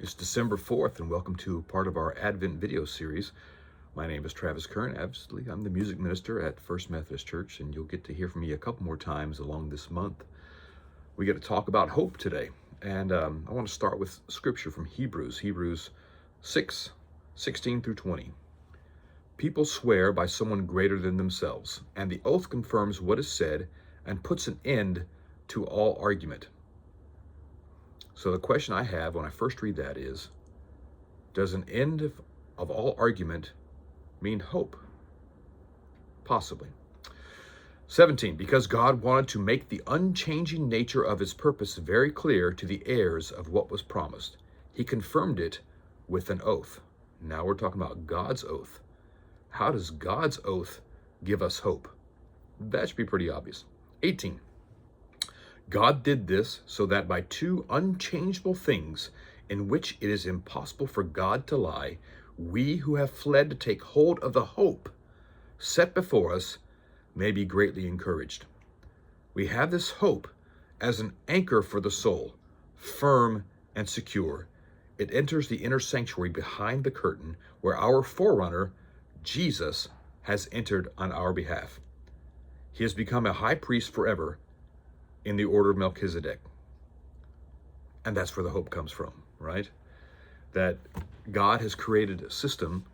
It's December 4th, and welcome to part of our Advent video series. My name is Travis Kern. Absolutely, I'm the music minister at First Methodist Church, and you'll get to hear from me a couple more times along this month. We get to talk about hope today, and I want to start with scripture from Hebrews 6:16 through 20. People swear by someone greater than themselves, and the oath confirms what is said and puts an end to all argument. So the question I have when I first read that is, does an end of all argument mean hope? Possibly. 17, because God wanted to make the unchanging nature of his purpose very clear to the heirs of what was promised, he confirmed it with an oath. Now we're talking about God's oath. How does God's oath give us hope? That should be pretty obvious. 18. God did this so that by two unchangeable things in which it is impossible for God to lie, we who have fled to take hold of the hope set before us may be greatly encouraged. We have this hope as an anchor for the soul, firm and secure. It enters the inner sanctuary behind the curtain where our forerunner, Jesus, has entered on our behalf. He has become a high priest forever in the order of Melchizedek. And that's where the hope comes from, right? That God has created a system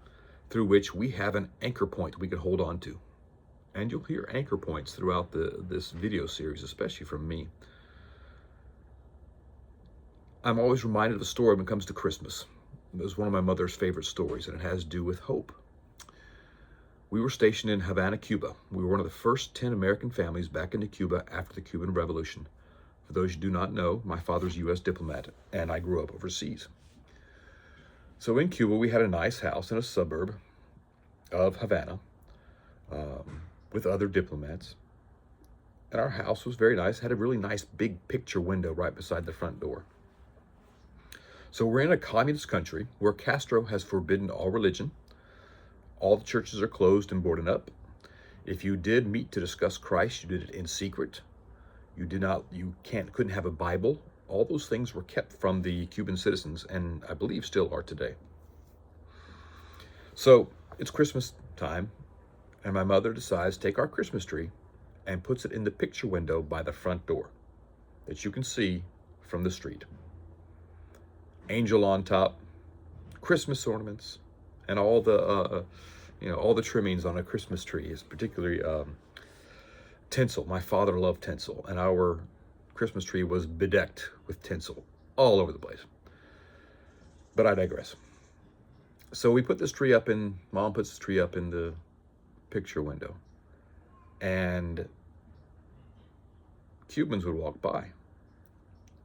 through which we have an anchor point we can hold on to. And you'll hear anchor points throughout this video series, especially from me. I'm always reminded of a story when it comes to Christmas. It was one of my mother's favorite stories, and it has to do with hope. We were stationed in Havana, Cuba. We were one of the first 10 American families back into Cuba after the Cuban Revolution. For those who do not know, my father's a U.S. diplomat, and I grew up overseas. So in Cuba, we had a nice house in a suburb of Havana with other diplomats. And our house was very nice, had a really nice big picture window right beside the front door. So we're in a communist country where Castro has forbidden all religion. All the churches are closed and boarded up. If you did meet to discuss Christ, you did it in secret. Couldn't have a Bible. All those things were kept from the Cuban citizens, and I believe still are today. So it's Christmas time, and my mother decides to take our Christmas tree and puts it in the picture window by the front door that you can see from the street. Angel on top, Christmas ornaments, and all the all the trimmings on a Christmas tree is particularly tinsel. My father loved tinsel, and our Christmas tree was bedecked with tinsel all over the place. But I digress. So we put this tree up Mom puts this tree up in the picture window, and Cubans would walk by,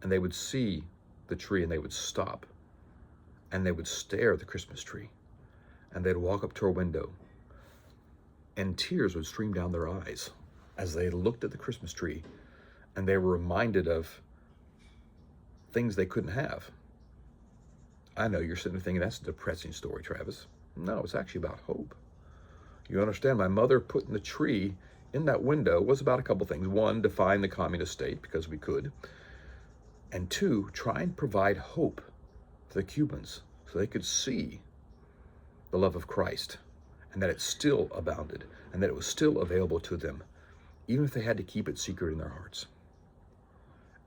and they would see the tree, and they would stop, and they would stare at the Christmas tree. And they'd walk up to our window, and tears would stream down their eyes as they looked at the Christmas tree, and they were reminded of things they couldn't have. I know you're sitting there thinking, that's a depressing story, Travis. No, it's actually about hope. You understand, my mother putting the tree in that window was about a couple things. One, define the communist state, because we could. And two, try and provide hope to the Cubans so they could see the love of Christ, and that it still abounded, and that it was still available to them, even if they had to keep it secret in their hearts.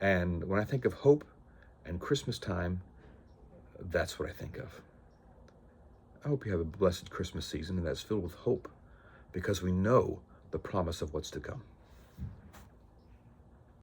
And when I think of hope and Christmas time, that's what I think of. I hope you have a blessed Christmas season, and that's filled with hope, because we know the promise of what's to come.